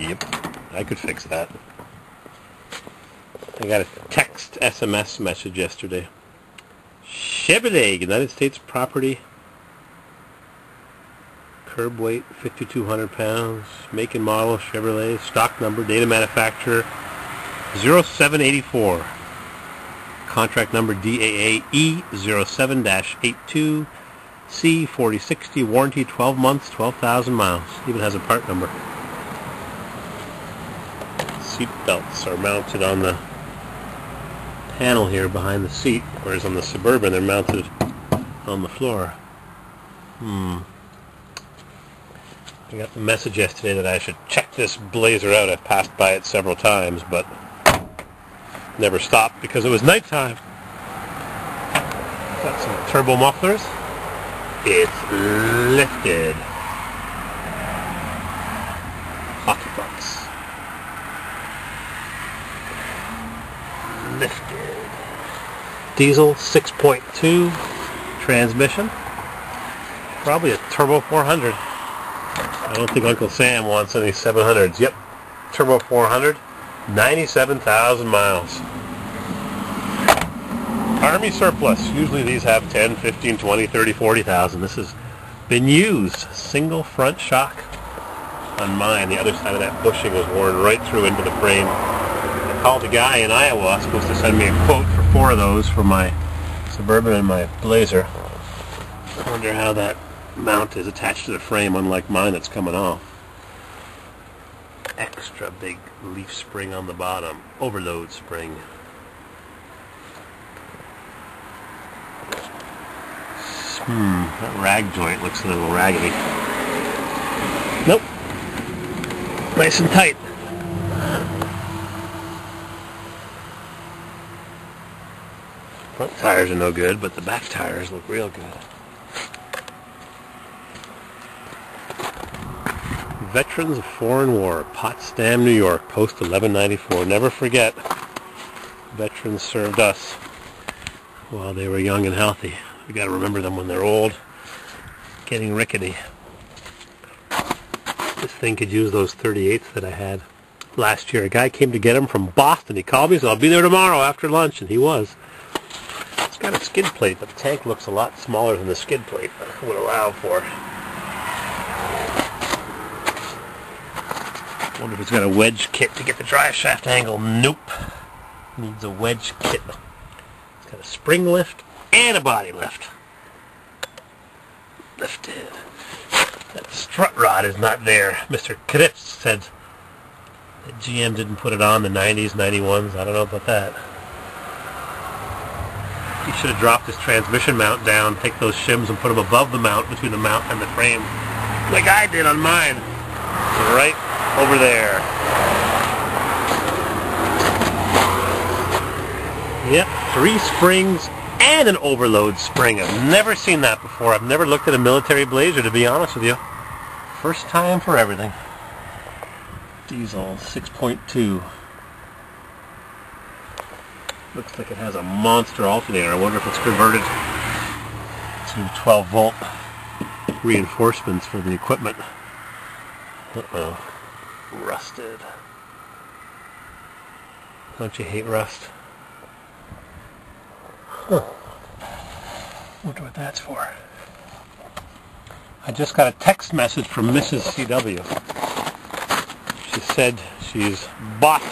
Yep, I could fix that. I got a text SMS message yesterday. Chevrolet, United States property. Curb weight, 5,200 pounds. Make and model, Chevrolet. Stock number, date of manufacturer, 0784. Contract number, DAAE 07-82. C4060. Warranty, 12 months, 12,000 miles. Even has a part number. Seat belts are mounted on the panel here behind the seat, whereas on the Suburban they're mounted on the floor. I got the message yesterday that I should check this Blazer out. I've passed by it several times, but never stopped because it was nighttime. Got some turbo mufflers. It's lifted. Hockey pucks. Lifted. Diesel 6.2 transmission. Probably a turbo 400. I don't think Uncle Sam wants any 700s. Yep, turbo 400, 97,000 miles. Army surplus. Usually these have 10, 15, 20, 30, 40,000. This has been used. Single front shock on mine. The other side of that bushing was worn right through into the frame. I called a guy in Iowa, supposed to send me a quote for 4 of those for my Suburban and my Blazer. I wonder how that mount is attached to the frame, unlike mine that's coming off. Extra big leaf spring on the bottom. Overload spring. That rag joint looks a little raggedy. Nope. Nice and tight. Front tires are no good, but the back tires look real good. Veterans of Foreign War, Potsdam, New York, post 1194. Never forget, veterans served us while they were young and healthy. We got to remember them when they're old, getting rickety. This thing could use those 38s that I had last year. A guy came to get them from Boston. He called me, so I'll be there tomorrow after lunch, and he was. It's got a skid plate, but the tank looks a lot smaller than the skid plate would allow for. Wonder if it's got a wedge kit to get the drive shaft angle. Nope. Needs a wedge kit. It's got a spring lift and a body lift. Lifted. That strut rod is not there. Mr. Kritz said that GM didn't put it on the 90s, 91s. I don't know about that. He should have dropped his transmission mount down, take those shims and put them above the mount, between the mount and the frame, like I did on mine. Right over there. Yep, 3 springs and an overload spring. I've never seen that before. I've never looked at a military Blazer, to be honest with you. First time for everything. Diesel 6.2. Looks like it has a monster alternator. I wonder if it's converted to 12 volt reinforcements for the equipment. Uh-oh. Rusted. Don't you hate rust? Huh. Wonder what that's for. I just got a text message from Mrs. CW. She said she's bought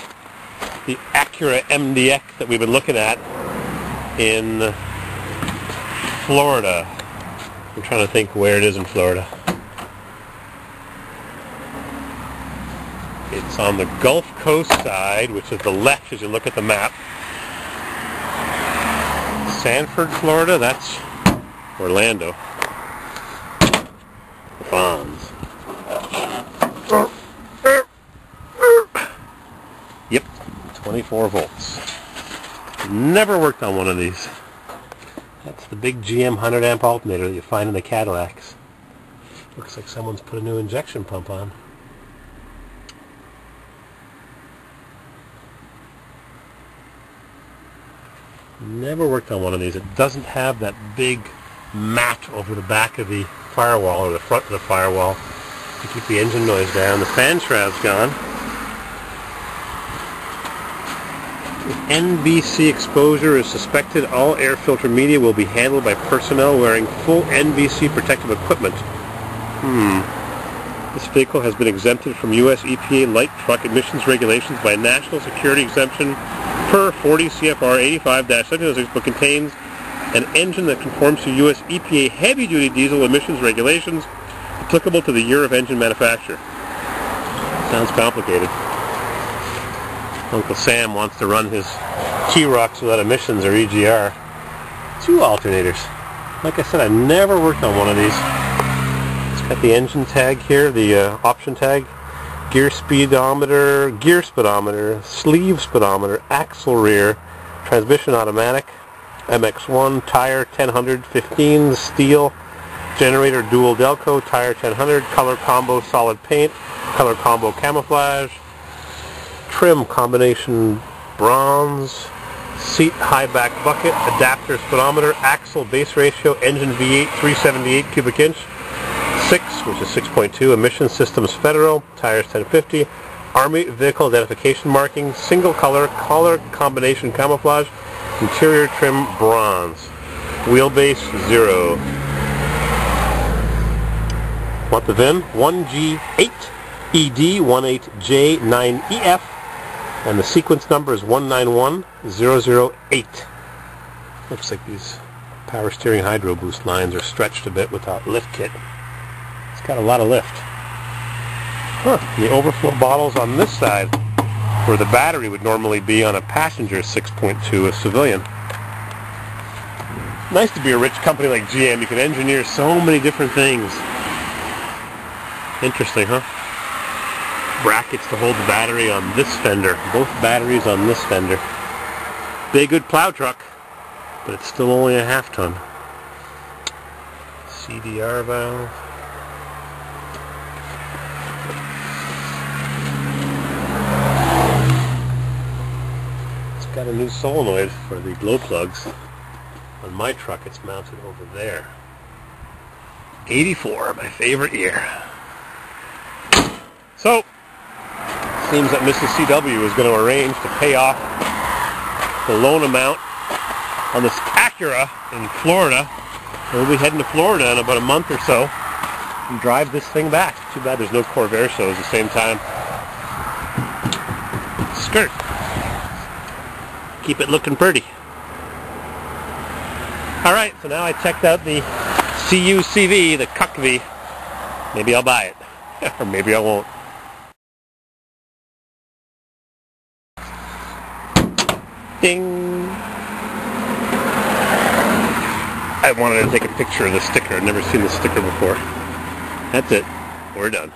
the Acura MDX that we've been looking at in Florida. I'm trying to think where it is in Florida. It's on the Gulf Coast side, which is the left as you look at the map. Sanford, Florida, that's Orlando. Bonds. Yep, 24 volts. Never worked on one of these. That's the big GM 100 amp alternator that you find in the Cadillacs. Looks like someone's put a new injection pump on. Never worked on one of these. It doesn't have that big mat over the back of the firewall, or the front of the firewall, to keep the engine noise down. The fan shroud's gone. If NBC exposure is suspected, all air filter media will be handled by personnel wearing full NBC protective equipment. This vehicle has been exempted from U.S. EPA light truck emissions regulations by national security exemption per 40 CFR 85-706, but contains an engine that conforms to U.S. EPA heavy-duty diesel emissions regulations applicable to the year of engine manufacture. Sounds complicated. Uncle Sam wants to run his T-Rocks without emissions, or EGR. 2 alternators. Like I said, I've never worked on one of these. It's got the engine tag here, the option tag, gear speedometer, sleeve speedometer, axle rear, transmission automatic, MX1, tire 1000, 15, steel, generator dual Delco, tire 1000, color combo solid paint, color combo camouflage, trim combination bronze, seat high back bucket, adapter speedometer, axle base ratio, engine V8 378 cubic inch, 6, which is 6.2, emission systems federal, tires 1050, Army vehicle identification marking, single color combination camouflage, interior trim bronze, wheelbase 0. Want the VIN? 1G8ED18J9EF, and the sequence number is 191008. Looks like these power steering hydro boost lines are stretched a bit without lift kit. It's got a lot of lift. The overflow bottles on this side, where the battery would normally be on a passenger 6.2, a civilian. Nice to be a rich company like GM. You can engineer so many different things. Interesting, huh? Brackets to hold the battery on this fender. Both batteries on this fender. Be a good plow truck, but it's still only a half-ton. CDR valve. It's got a new solenoid for the glow plugs. On my truck, it's mounted over there. 84, my favorite year. So, seems that Mrs. CW is going to arrange to pay off the loan amount on this Acura in Florida. We'll be heading to Florida in about a month or so and drive this thing back. Too bad there's no Corversos at the same time. Skirt. Keep it looking pretty. Alright, so now I checked out the CUCV, the CUCV. Maybe I'll buy it. Or maybe I won't. Ding! I wanted to take a picture of the sticker. I've never seen the sticker before. That's it. We're done.